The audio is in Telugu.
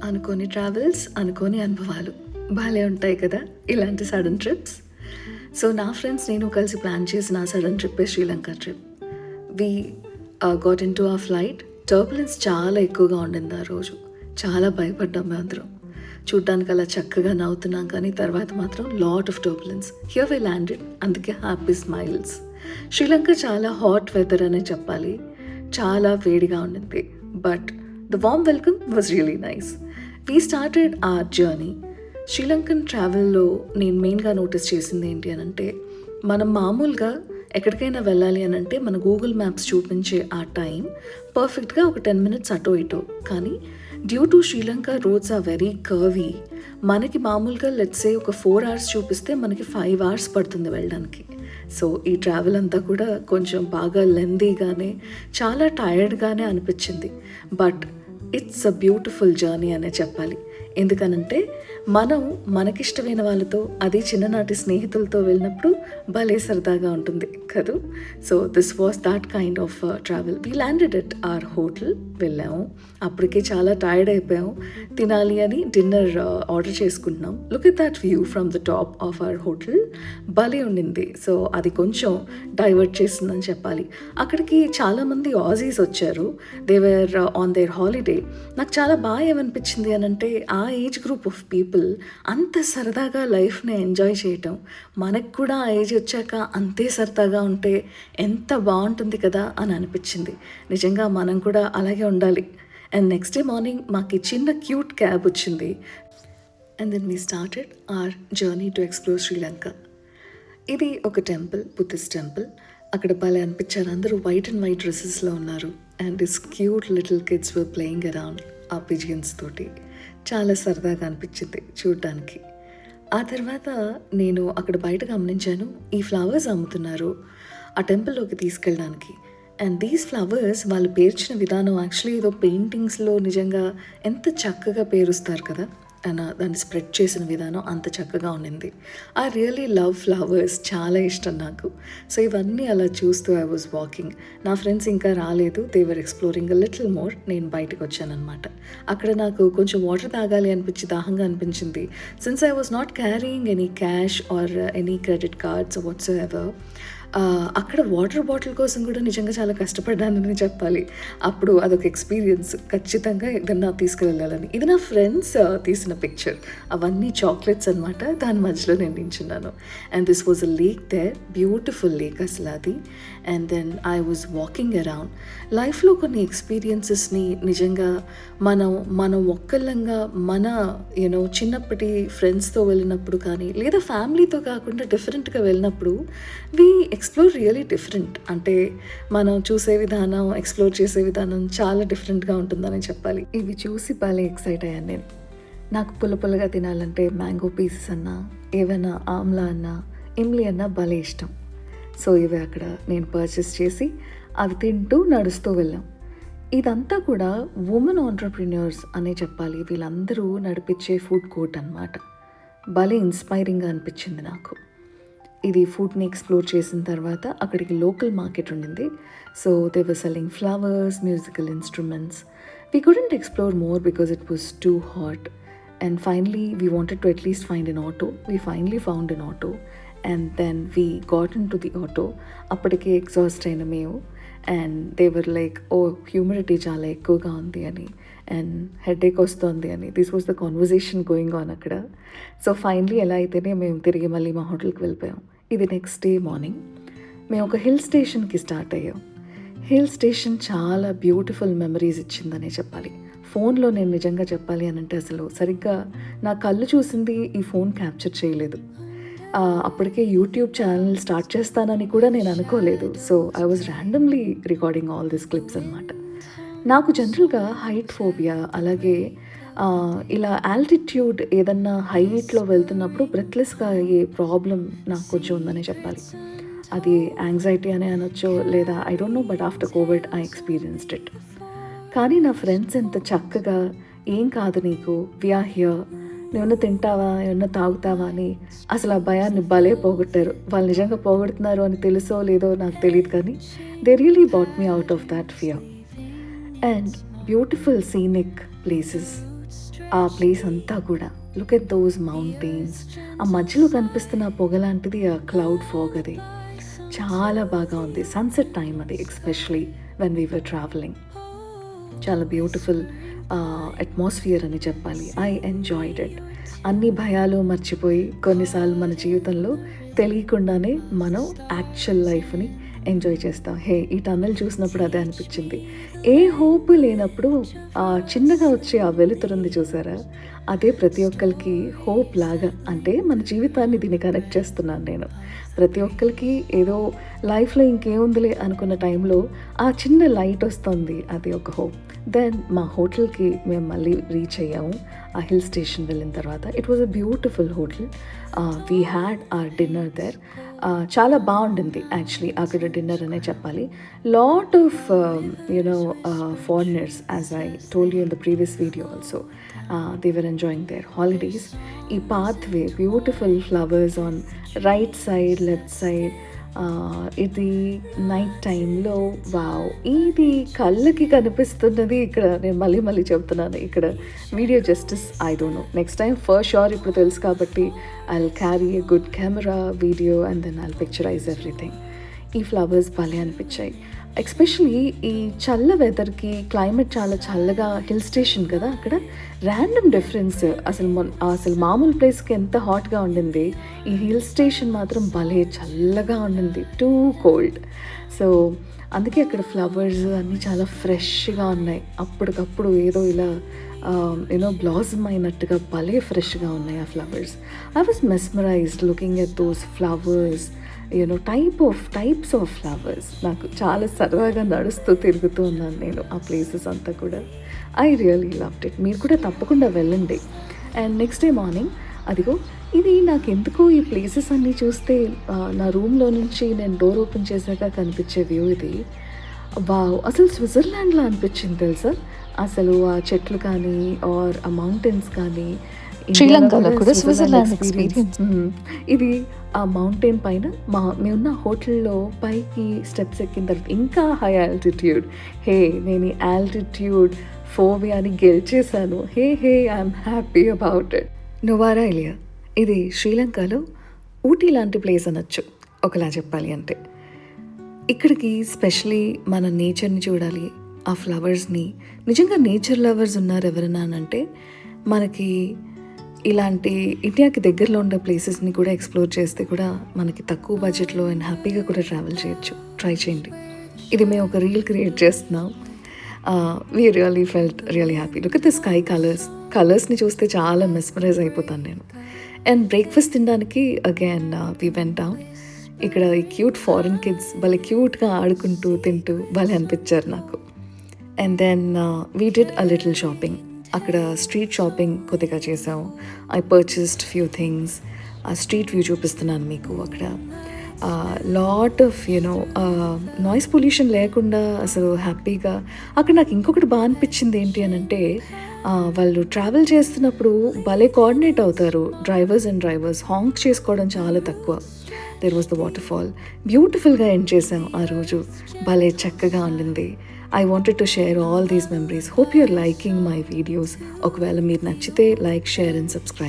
అనుకోని ట్రావెల్స్, అనుకోని అనుభవాలు భలే ఉంటాయి కదా ఇలాంటి సడన్ ట్రిప్స్. సో నా ఫ్రెండ్స్ నేను కలిసి ప్లాన్ చేసిన సడన్ ట్రిప్పే Sri Lanka trip. We got in to a flight. Turbulence చాలా ఎక్కువగా ఉండింది ఆ రోజు. చాలా భయపడ్డాం మేమందరం. చూడ్డానికి అలా చక్కగా నవ్వుతున్నాం, కానీ తర్వాత మాత్రం lot of turbulence. Here we landed, అందుకే హ్యాపీ స్మైల్స్. శ్రీలంక చాలా హాట్ వెదర్ అనే చెప్పాలి. చాలా వేడిగా ఉండింది, but the warm welcome was really nice. We started our journey. Sri Lankan ట్రావెల్లో నేను మెయిన్గా నోటీస్ చేసింది ఏంటి అని అంటే, మనం మామూలుగా ఎక్కడికైనా వెళ్ళాలి అని అంటే మన గూగుల్ మ్యాప్స్ చూపించే ఆ టైం పర్ఫెక్ట్గా ఒక 10 minutes అటో ఇటో. కానీ due to Sri Lanka roads are very curvy, మనకి మామూలుగా లెట్సే ఒక 4 hours చూపిస్తే మనకి 5 hours పడుతుంది వెళ్ళడానికి. సో ఈ ట్రావెల్ అంతా కూడా కొంచెం బాగా లెందీగానే, చాలా టైర్డ్గానే అనిపించింది. But it's a beautiful journey అనే చెప్పాలి. ఎందుకనంటే మనం మనకిష్టమైన వాళ్ళతో, అది చిన్ననాటి స్నేహితులతో వెళ్ళినప్పుడు భలే సరదాగా ఉంటుంది కదూ. So this was that kind of travel. We landed at our hotel. వెళ్ళాము, అప్పటికే చాలా టైర్డ్ అయిపోయాము. తినాలి అని డిన్నర్ ఆర్డర్ చేసుకుంటున్నాం. Look at that view from the top of our hotel. భలే ఉండింది. సో అది కొంచెం డైవర్ట్ చేసిందని చెప్పాలి. అక్కడికి చాలామంది ఆజీస్ వచ్చారు. They were on their holiday. నాకు చాలా బాగా ఏమనిపించింది అని అంటే, ఆ ఏజ్ గ్రూప్ ఆఫ్ పీపుల్ అంత సరదాగా లైఫ్ని ఎంజాయ్ చేయటం, మనకు కూడా ఆ ఏజ్ వచ్చాక అంతే సరదాగా ఉంటే ఎంత బాగుంటుంది కదా అని అనిపించింది. నిజంగా మనం కూడా అలాగే ఉండాలి. అండ్ నెక్స్ట్ డే మార్నింగ్ మాకు చిన్న క్యూట్ క్యాబ్ వచ్చింది. And then we started our journey to explore Sri Lanka. ఇది ఒక టెంపుల్, బుద్ధిస్ట్ టెంపుల్. అక్కడ భలే అనిపించారు. అందరూ వైట్ అండ్ వైట్ డ్రెస్సెస్లో ఉన్నారు. And this cute little kids were playing around ఆ పిజియన్స్ తోటి. చాలా సరదాగా అనిపించింది చూడటానికి. ఆ తర్వాత నేను అక్కడ బయట గమనించాను, ఈ ఫ్లవర్స్ అమ్ముతున్నారు ఆ టెంపుల్లోకి తీసుకెళ్ళడానికి. అండ్ దీస్ ఫ్లవర్స్ వాళ్ళు పేర్చిన విధానం యాక్చువల్లీ ఏదో పెయింటింగ్స్లో నిజంగా ఎంత చక్కగా పేరుస్తారు కదా, అండ్ దాన్ని స్ప్రెడ్ చేసిన విధానం అంత చక్కగా ఉండింది. ఐ రియలీ లవ్ ఫ్లవర్స్, చాలా ఇష్టం నాకు. సో ఇవన్నీ అలా చూస్తూ ఐ వాజ్ వాకింగ్. నా ఫ్రెండ్స్ ఇంకా రాలేదు, they were exploring a little more. నేను బయటకు వచ్చానమాట. అక్కడ నాకు కొంచెం వాటర్ తాగాలి అనిపించి, దాహంగా అనిపించింది. Since I was not carrying any cash or any credit cards whatsoever, అక్కడ వాటర్ బాటిల్ కోసం కూడా నిజంగా చాలా కష్టపడ్డానని చెప్పాలి. అప్పుడు అదొక ఎక్స్పీరియన్స్. ఖచ్చితంగా ఏదన్నా తీసుకువెళ్ళాలని. ఇది నా ఫ్రెండ్స్ తీసిన పిక్చర్. అవన్నీ చాక్లెట్స్ అనమాట. దాని మధ్యలో నేను నించున్నాను. And this was a lake there, beautiful lake అసలు అది. And then I was walking around. లైఫ్లో కొన్ని ఎక్స్పీరియన్సెస్ని నిజంగా మనం ఒక్కళ్ళంగా మన చిన్నప్పటి ఫ్రెండ్స్తో వెళ్ళినప్పుడు కానీ, లేదా ఫ్యామిలీతో కాకుండా డిఫరెంట్గా వెళ్ళినప్పుడు వి ఎక్స్ప్లోర్ రియలీ డిఫరెంట్. అంటే మనం చూసే విధానం, ఎక్స్ప్లోర్ చేసే విధానం చాలా డిఫరెంట్గా ఉంటుందని చెప్పాలి. ఇవి చూసి భలే ఎక్సైట్ అయ్యాను నేను. నాకు పుల్లగా తినాలంటే మ్యాంగో పీసెస్ అన్నా, ఏవైనా ఆమ్లా అన్నా, ఇమ్లీ అన్నా భలే ఇష్టం. సో ఇవి అక్కడ నేను పర్చేస్ చేసి అవి తింటూ నడుస్తూ వెళ్ళాం. ఇదంతా కూడా ఉమెన్ ఆంటర్ప్రిన్యూర్స్ అనే చెప్పాలి. వీళ్ళందరూ నడిపించే ఫుడ్ కోర్ట్ అనమాట. భలే ఇన్స్పైరింగ్గా అనిపించింది నాకు. ఇది ఫుడ్ని ఎక్స్ప్లోర్ చేసిన తర్వాత అక్కడికి లోకల్ మార్కెట్ ఉండింది. So they were selling flowers, musical instruments. We couldn't explore more because it was too hot. And finally we wanted to at least find an auto. We finally found an auto and then we got in to the auto. అప్పటికే ఎగ్జాస్ట్ అయిన మేము. And they were like, oh humidity చాలా ఎక్కువగా ఉంది అని, అండ్ హెడేక్ వస్తుంది అని. This was the conversation going on అక్కడ. సో ఫైనలీ ఎలా అయితేనే మేము తిరిగి మళ్ళీ మా హోటల్కి వెళ్ళిపోయాం. ఇది నెక్స్ట్ డే మార్నింగ్. మేము ఒక హిల్ స్టేషన్కి స్టార్ట్ అయ్యాం. హిల్ స్టేషన్ చాలా బ్యూటిఫుల్ మెమరీస్ ఇచ్చిందనే చెప్పాలి. ఫోన్లో నేను నిజంగా చెప్పాలి అని అంటే అసలు సరిగ్గా నా కళ్ళు చూసింది ఈ ఫోన్ క్యాప్చర్ చేయలేదు. అప్పటికే యూట్యూబ్ ఛానల్ స్టార్ట్ చేస్తానని కూడా నేను అనుకోలేదు. So I was randomly recording all this clips అనమాట. నాకు జనరల్గా హైట్ ఫోబియా, అలాగే ఇలా ఆల్టిట్యూడ్ ఏదన్నా హైట్లో వెళ్తున్నప్పుడు బ్రెత్లెస్గా అయ్యే ప్రాబ్లం నాకు కొంచెం ఉందనే చెప్పాలి. అది యాంగ్జైటీ అనే అనొచ్చో, లేదా I don't no, but after Covid I experienced it. కానీ నా ఫ్రెండ్స్ ఎంత చక్కగా, ఏం కాదు నీకు, వి ఆర్ హియర్, నువ్వన్నా తింటావా, ఏమన్నా తాగుతావా అని అసలు ఆ భయాన్ని భలే పోగొట్టారు. వాళ్ళు నిజంగా పోగొడుతున్నారు అని తెలుసో లేదో నాకు తెలియదు, కానీ they really bought me out of that fear. And beautiful scenic places. ఆ ప్లేస్ అంతా కూడా. Look at those mountains. ఆ మధ్యలో కనిపిస్తున్న పొగ లాంటిది ఆ క్లౌడ్ ఫాగ్ అది. చాలా బాగా ఉంది. సన్సెట్ టైం అది especially when we were travelling. చాలా బ్యూటిఫుల్ అట్మాస్ఫియర్ అని చెప్పాలి. I enjoyed it. అన్ని భయాలు మర్చిపోయి కొన్నిసార్లు మన జీవితంలో తెలియకుండానే మనం యాక్చువల్ లైఫ్ని ఎంజాయ్ చేస్తాం. ఈ టన్నెల్ చూసినప్పుడు అదే అనిపించింది. ఏ హోప్ లేనప్పుడు చిన్నగా వచ్చే ఆ వెలుతురుంది చూసారా, అదే ప్రతి ఒక్కరికి హోప్ లాగా. అంటే మన జీవితాన్ని దీన్ని కనెక్ట్ చేస్తున్నాను నేను. ప్రతి ఒక్కరికి ఏదో లైఫ్లో ఇంకేముందిలే అనుకున్న టైంలో ఆ చిన్న లైట్ వస్తుంది, అది ఒక హోప్. దెన్ మా హోటల్కి మేము మళ్ళీ రీచ్ అయ్యాము ఆ హిల్ స్టేషన్ వెళ్ళిన తర్వాత. It was a beautiful hotel. We had our dinner there. చాలా బాగుండింది యాక్చువల్లీ అక్కడ డిన్నర్ అనే చెప్పాలి. Lot of foreigners, as I told you in the previous video also, they were enjoying their holidays. ఈ pathway, beautiful flowers on right side, left side. ఇది నైట్ టైంలో వావ్, ఇది కళ్ళకి కనిపిస్తున్నది. ఇక్కడ నేను మళ్ళీ మళ్ళీ చెప్తున్నాను, ఇక్కడ video justice I don't know. Next time for sure ఇప్పుడు తెలుసు కాబట్టి I will carry a good camera, video and then I will picturise everything. ఈ ఫ్లవర్స్ భలే అనిపించాయి. ఎస్పెషలీ ఈ చల్ల వెదర్కి, క్లైమేట్ చాలా చల్లగా, హిల్ స్టేషన్ కదా అక్కడ, ర్యాండమ్ డిఫరెన్స్. అసలు మామూలు ప్లేస్కి ఎంత హాట్గా ఉండింది, ఈ హిల్ స్టేషన్ మాత్రం భలే చల్లగా ఉండింది, టూ కోల్డ్. సో అందుకే అక్కడ ఫ్లవర్స్ అన్నీ చాలా ఫ్రెష్గా ఉన్నాయి. అప్పటికప్పుడు ఏదో ఇలా బ్లాసమ్ అయినట్టుగా భలే ఫ్రెష్గా ఉన్నాయి ఆ flowers. I was mesmerised looking at those flowers, types of flowers. నాకు చాలా సరదాగా నడుస్తూ తిరుగుతూ ఉన్నాను నేను ఆ ప్లేసెస్ అంతా కూడా. I really loved it. మీరు కూడా తప్పకుండా వెళ్ళండి. అండ్ నెక్స్ట్ డే మార్నింగ్, అదిగో ఇది నాకు ఎందుకో ఈ ప్లేసెస్ అన్నీ చూస్తే నా రూమ్లో నుంచి నేను డోర్ ఓపెన్ చేశాక కనిపించే వ్యూ ఇది. వావ్, అసలు స్విట్జర్లాండ్లో అనిపించింది తెలుసా. అసలు ఆ చెట్లు కానీ ఆర్ ఆ మౌంటైన్స్ కానీ, శ్రీలంకలో కూడా స్విట్జర్లాండ్ ఎక్స్పీరియన్స్. ఇది ఆ మౌంటైన్ పైన మేమున్న హోటల్లో పైకి స్టెప్స్ ఎక్కిన తర్వాత ఇంకా హై ఆల్టిట్యూడ్. నేను ఈ ఆల్టిట్యూడ్ ఫోబియాని గెలిచేశాను. I'm happy about it. Nuwara Eliya, ఇది శ్రీలంకలో ఊటీ లాంటి ప్లేస్ అనొచ్చు ఒకలా చెప్పాలి అంటే. ఇక్కడికి స్పెషలీ మన నేచర్ని చూడాలి, ఆ ఫ్లవర్స్ని. నిజంగా నేచర్ లవర్స్ ఉన్నారు ఎవరైనా అంటే మనకి ఇలాంటి ఇండియాకి దగ్గరలో ఉండే ప్లేసెస్ని కూడా ఎక్స్ప్లోర్ చేస్తే కూడా మనకి తక్కువ బడ్జెట్లో అండ్ హ్యాపీగా కూడా ట్రావెల్ చేయొచ్చు. ట్రై చేయండి. ఇది మేము ఒక రీల్ క్రియేట్ చేస్తున్నాం. We really felt really happy. Look at the sky కలర్స్ని చూస్తే చాలా మెస్మరైజ్ అయిపోతాను నేను. అండ్ బ్రేక్ఫాస్ట్ తినడానికి అగైన్ వీ వెంట్ డౌన్. ఇక్కడ ఈ క్యూట్ ఫారిన్ కిడ్స్ భలే క్యూట్గా ఆడుకుంటూ తింటూ భలే అనిపించారు నాకు. And then we did a little shopping. అక్కడ స్ట్రీట్ షాపింగ్ కొద్దిగా చేసాము. I purchased few things. ఆ స్ట్రీట్ వ్యూ చూపిస్తున్నాను మీకు. అక్కడ లాట్ ఆఫ్ నాయిస్ పొల్యూషన్ లేకుండా అసలు హ్యాపీగా. అక్కడ నాకు ఇంకొకటి బాగా అనిపించింది ఏంటి అని అంటే, వాళ్ళు ట్రావెల్ చేస్తున్నప్పుడు భలే కోఆర్డినేట్ అవుతారు డ్రైవర్స్. హాంక్ చేసుకోవడం చాలా తక్కువ. There was the water fall. బ్యూటిఫుల్గా ఎండ్ చేసాం ఆ రోజు. భలే చక్కగా ఉండింది. I wanted to share all these memories. Hope you're liking my videos. ఒకవేళ మీరు నచ్చితే లైక్, షేర్ అండ్ సబ్స్క్రైబ్.